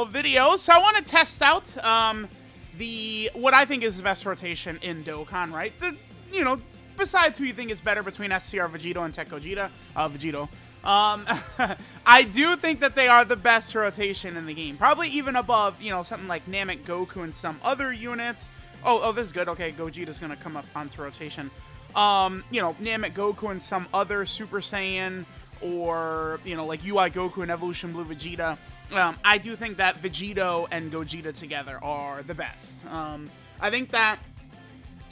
little video. So I want to test out what I think is the best rotation in Dokkan, right? Besides who you think is better between SCR Vegito and TEQ Gogeta, Vegito. I do think that they are the best rotation in the game. Probably even above, something like Namek Goku and some other units. Oh, this is good. Okay, Gogeta's going to come up onto rotation. Namek Goku and some other Super Saiyan, or, like UI Goku and Evolution Blue Vegeta. I do think that Vegito and Gogeta together are the best. I think that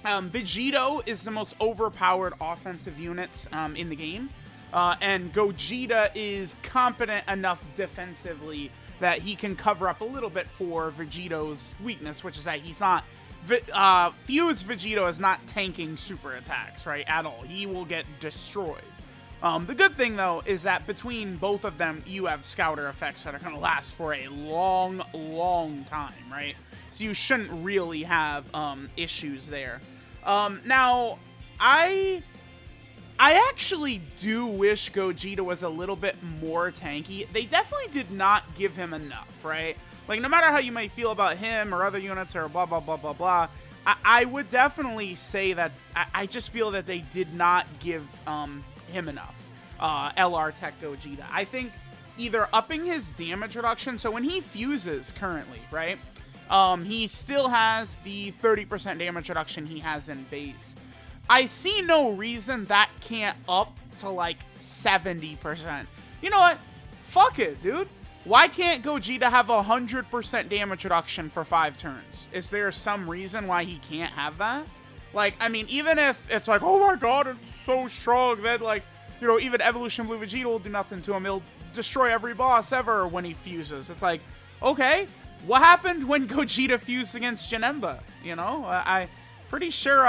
Vegito is the most overpowered offensive unit in the game. And Gogeta is competent enough defensively that he can cover up a little bit for Vegito's weakness, which is that he's not... Fuse Vegito is not tanking super attacks, right, at all. He will get destroyed. The good thing, though, is that between both of them, you have Scouter effects that are going to last for a long, long time, right? So you shouldn't really have issues there. Now, I actually do wish Gogeta was a little bit more tanky. They definitely did not give him enough, right? Like, no matter how you might feel about him or other units or blah, blah, blah, blah, blah, I would definitely say that I just feel that they did not give him enough. LR TEQ Gogeta. I think either upping his damage reduction, so when he fuses currently, right, he still has the 30% damage reduction he has in base. I see no reason that can't up to like 70%. You know what? Fuck it, dude. Why can't Gogeta have 100% damage reduction for 5 turns? Is there some reason why he can't have that? Like, I mean, even if it's like, oh my god, it's so strong, then like, even Evolution Blue Vegeta will do nothing to him. He'll destroy every boss ever when he fuses. It's like, okay, what happened when Gogeta fused against Janemba? I'm pretty sure,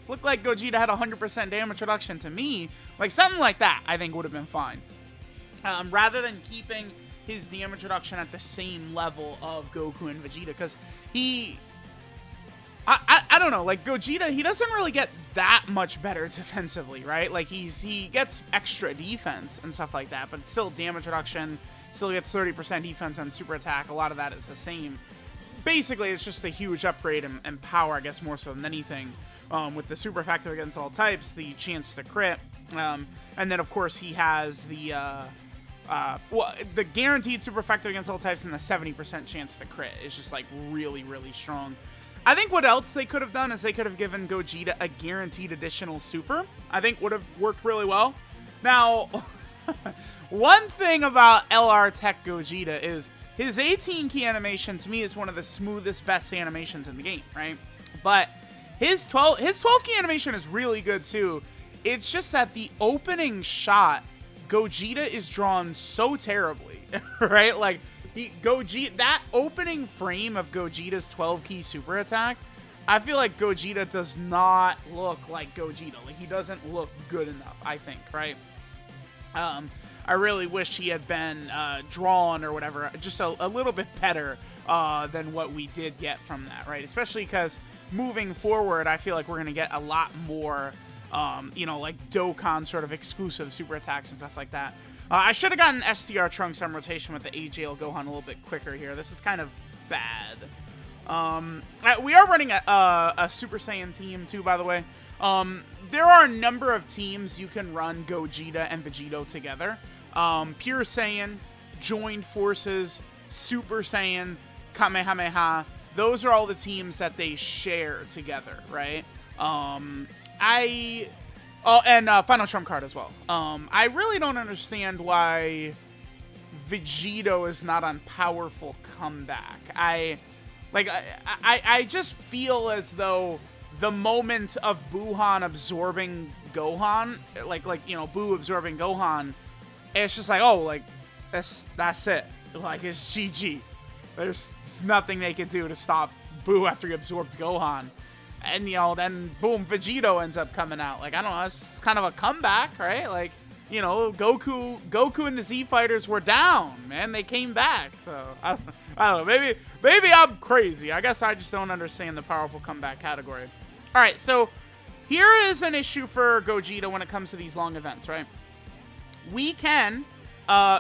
looked like Gogeta had 100% damage reduction to me. Like, something like that, I think would have been fine. Rather than keeping his damage reduction at the same level of Goku and Vegeta, because I don't know, like, Gogeta, he doesn't really get that much better defensively, right? Like, he gets extra defense and stuff like that, but still damage reduction, still gets 30% defense on super attack. A lot of that is the same. Basically, it's just a huge upgrade in power, I guess, more so than anything. With the super effective against all types, the chance to crit, and then, of course, he has the guaranteed super effective against all types and the 70% chance to crit is just, like, really, really strong. I think what else they could have done is they could have given Gogeta a guaranteed additional super. I think would have worked really well. Now, one thing about LR TEQ Gogeta is his 18 key animation, to me, is one of the smoothest, best animations in the game, right? But his 12 key animation is really good, too. It's just that the opening shot, Gogeta is drawn so terribly, right? Like, that opening frame of Gogeta's 12 key super attack, I feel like Gogeta does not look like Gogeta. Like, he doesn't look good enough, I think, right? I really wish he had been drawn or whatever, just a little bit better than what we did get from that, right? Especially because moving forward, I feel like we're going to get a lot more, like Dokkan sort of exclusive super attacks and stuff like that. I should have gotten SDR Trunks on rotation with the AJL Gohan a little bit quicker here. This is kind of bad. We are running a Super Saiyan team, too, by the way. There are a number of teams you can run Gogeta and Vegito together. Pure Saiyan, Joined Forces, Super Saiyan, Kamehameha. Those are all the teams that they share together, right? And Final Trump card as well. I really don't understand why Vegito is not on Powerful Comeback. I just feel as though the moment of Buhan absorbing Gohan, Buu absorbing Gohan, it's just like, oh, like, that's it. Like, it's GG. There's nothing they can do to stop Buu after he absorbed Gohan. And, then, boom, Vegito ends up coming out. Like, I don't know, it's kind of a comeback, right? Like, Goku and the Z Fighters were down, man. They came back. So, I don't know. Maybe I'm crazy. I guess I just don't understand the powerful comeback category. All right, so here is an issue for Gogeta when it comes to these long events, right? We can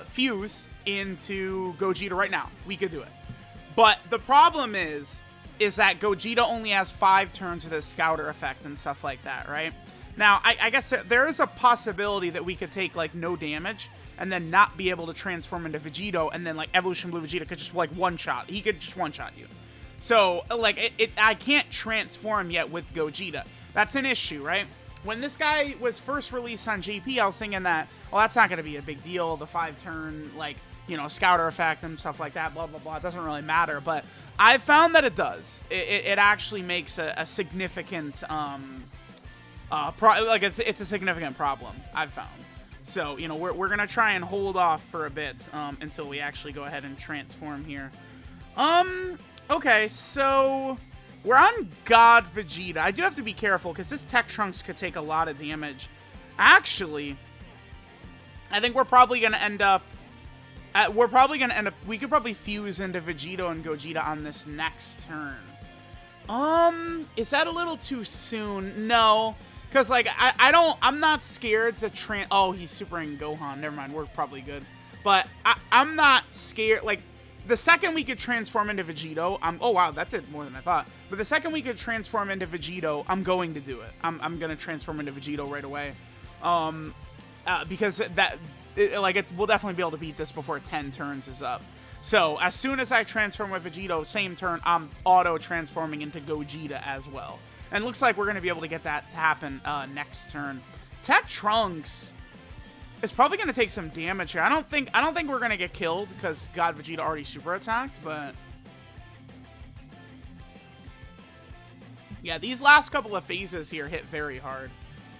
fuse into Gogeta right now. We could do it. But the problem is that Gogeta only has 5 turns with his Scouter effect and stuff like that, right? Now, I guess there is a possibility that we could take, like, no damage and then not be able to transform into Vegito, and then, like, Evolution Blue Vegeta could just, like, one-shot. He could just one-shot you. So, like, I can't transform yet with Gogeta. That's an issue, right? When this guy was first released on JP, I was thinking that, well, that's not going to be a big deal. The 5-turn, like, you know, Scouter effect and stuff like that, blah, blah, blah. It doesn't really matter. But I found that it does. It actually makes a significant, it's a significant problem, I've found. So, you know, we're going to try and hold off for a bit until we actually go ahead and transform here. Okay, so we're on God Vegeta. I do have to be careful because this Tech Trunks could take a lot of damage. Actually, I think we're probably going to end up... we could probably fuse into Vegito and Gogeta on this next turn. Is that a little too soon? No. Because, like, I'm not scared to oh, he's supering Gohan. Never mind, we're probably good. But I'm not scared, like, the second we could transform into Vegito, oh, wow, that did more than I thought. But the second we could transform into Vegito, I'm going to do it. I'm going to transform into Vegito right away. Because we'll definitely be able to beat this before 10 turns is up. So, as soon as I transform with Vegito, same turn, I'm auto-transforming into Gogeta as well. And looks like we're going to be able to get that to happen next turn. Tech Trunks is probably going to take some damage here. I don't think we're going to get killed because God Vegeta already super attacked, but yeah, these last couple of phases here hit very hard.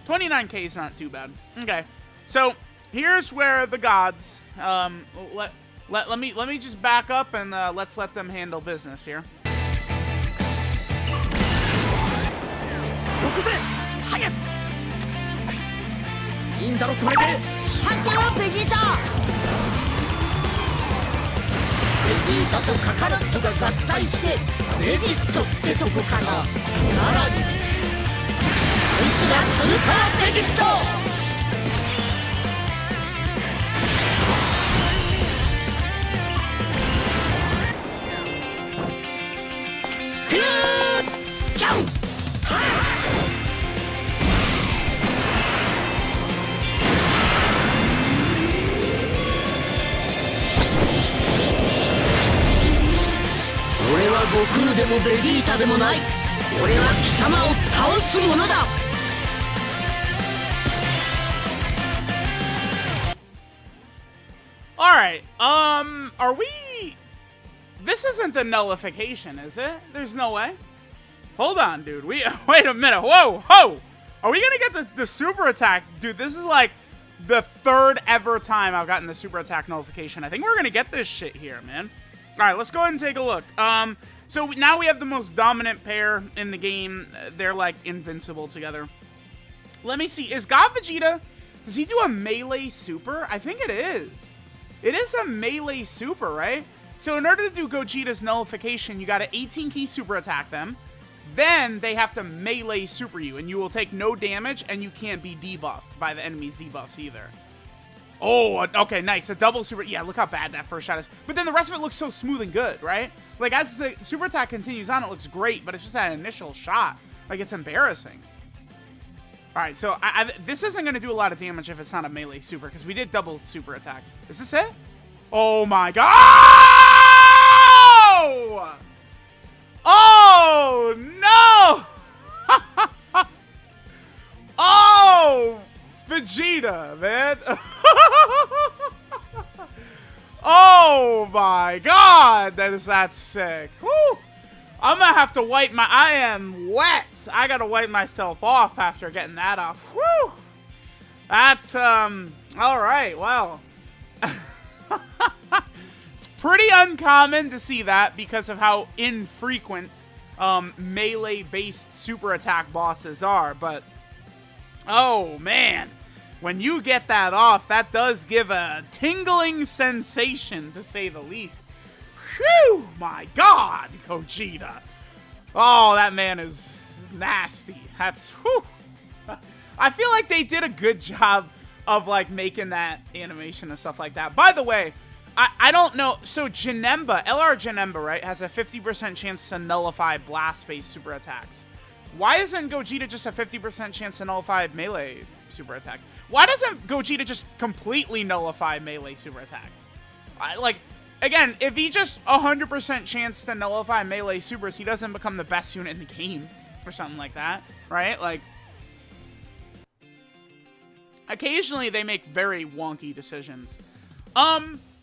29k is not too bad. Okay, so here's where the gods let me just back up and let's let them handle business here. Alright, are we... This isn't the nullification, is it? There's no way. Hold on, dude. Wait a minute. Whoa, whoa! Are we gonna get the super attack? Dude, this is like the 3rd ever time I've gotten the super attack nullification. I think we're gonna get this shit here, man. Alright, let's go ahead and take a look. So now we have the most dominant pair in the game. They're, like, invincible together. Let me see. Is God Vegeta... Does he do a melee super? I think it is. It is a melee super, right? So in order to do Gogeta's nullification, you got to 18-key super attack them. Then they have to melee super you, and you will take no damage, and you can't be debuffed by the enemy's debuffs either. Oh, okay, nice. A double super... Yeah, look how bad that first shot is. But then the rest of it looks so smooth and good, right? Like, as the super attack continues on, it looks great, but it's just that initial shot. Like, it's embarrassing. All right, so this isn't going to do a lot of damage if it's not a melee super, because we did double super attack. Is this it? Oh, my God! Oh, no! Oh, Vegeta, man. Oh my God, that's sick. Woo. I'm gonna have to wipe my... I am wet. I gotta wipe myself off after getting that off. Woo. That's, alright, well. It's pretty uncommon to see that because of how infrequent melee-based super attack bosses are, but... Oh, man. When you get that off, that does give a tingling sensation, to say the least. Whew! My God, Gogeta. Oh, that man is nasty. That's, whew. I feel like they did a good job of, like, making that animation and stuff like that. By the way, I don't know. So Janemba, LR Janemba, right, has a 50% chance to nullify blast-based super attacks. Why isn't Gogeta just a 50% chance to nullify melee super attacks? Why doesn't Gogeta just completely nullify melee super attacks? Like, again, if he just 100% chance to nullify melee supers, he doesn't become the best unit in the game or something like that, right? Like, occasionally they make very wonky decisions.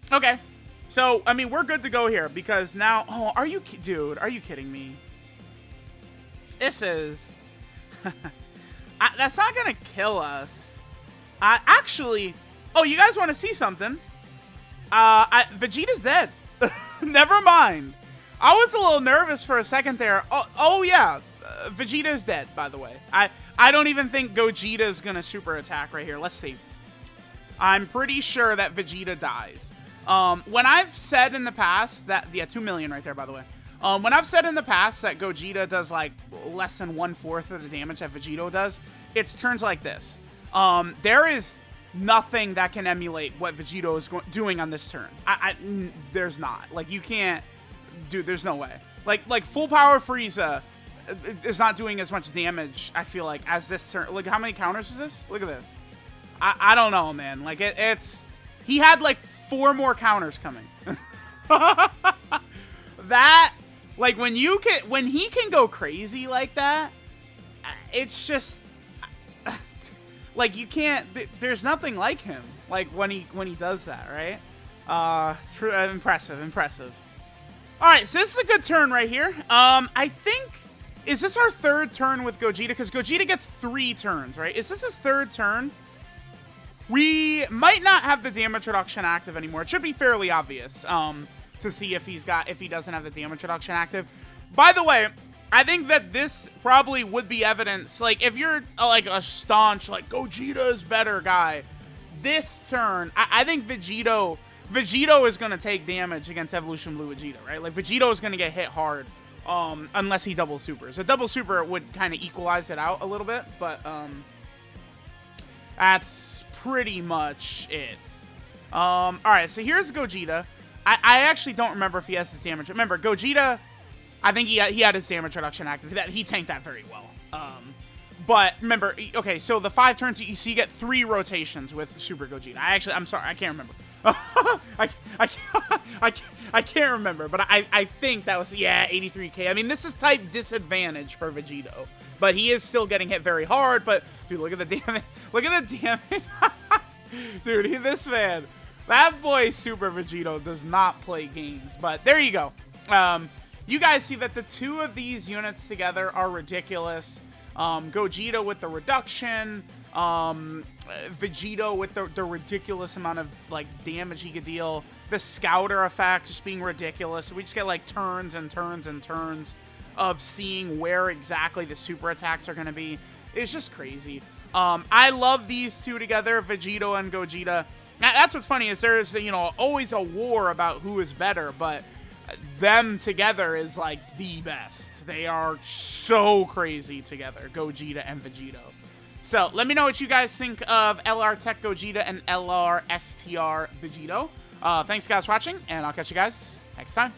Okay. So, I mean, we're good to go here because now... Oh, dude, are you kidding me? This is... that's not gonna kill us. Actually... Oh, you guys want to see something? Vegeta's dead. Never mind. I was a little nervous for a second there. Oh yeah. Vegeta is dead, by the way. I don't even think Gogeta is gonna super attack right here. Let's see. I'm pretty sure that Vegeta dies. When I've said in the past that... Yeah, 2 million right there, by the way. When I've said in the past that Gogeta does, like, less than 1/4 of the damage that Vegito does, it's turns like this. There is nothing that can emulate what Vegito is doing on this turn. There's not. Like, you can't... Dude, there's no way. Like full power Frieza is not doing as much damage, I feel like, as this turn. Look, how many counters is this? Look at this. I don't know, man. Like, it's... He had, like, 4 more counters coming. That, like, when he can go crazy like that, it's just, like, you can't, there's nothing like him, like, when he does that, right? It's impressive. All right, so this is a good turn right here. I think, is this our 3rd turn with Gogeta? Because Gogeta gets 3 turns, right? Is this his 3rd turn? We might not have the damage reduction active anymore. It should be fairly obvious to see if he doesn't have the damage reduction active. By the way, I think that this probably would be evidence. Like, if you're like a staunch, like, Gogeta is better guy, this turn, I think Vegito is going to take damage against Evolution Blue Vegeta, right? Like, Vegito is going to get hit hard unless he double supers. A double super would kind of equalize it out a little bit, but that's pretty much it. All right, so here's Gogeta. I actually don't remember if he has his damage. Remember, Gogeta, I think he had his damage reduction active. He tanked that very well. But remember, okay, so the 5 turns, you get 3 rotations with Super Gogeta. I'm sorry, I can't remember. I can't remember, but I think that was, yeah, 83k. I mean, this is type disadvantage for Vegito, but he is still getting hit very hard. But dude, look at the damage. Look at the damage. Dude, this man, that boy Super Vegito does not play games. But there you go. You guys see that the 2 of these units together are ridiculous. Gogeta with the reduction, Vegito with the ridiculous amount of, like, damage he could deal. The Scouter effect just being ridiculous. So we just get, like, turns and turns and turns of seeing where exactly the super attacks are going to be. It's just crazy. I love these 2 together, Vegito and Gogeta. That's what's funny is there's, you know, always a war about who is better, but them together is, like, the best. They are so crazy together, Gogeta and Vegito. So, let me know what you guys think of LR TEQ Gogeta and LR STR Vegito. Thanks, guys, for watching, and I'll catch you guys next time.